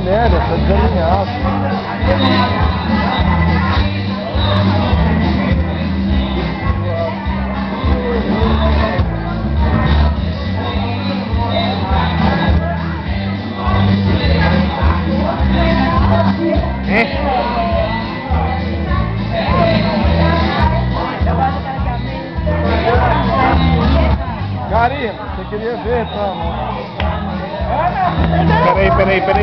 Amélia, tá desalinhado. Karina, você queria ver, tá? Peraí.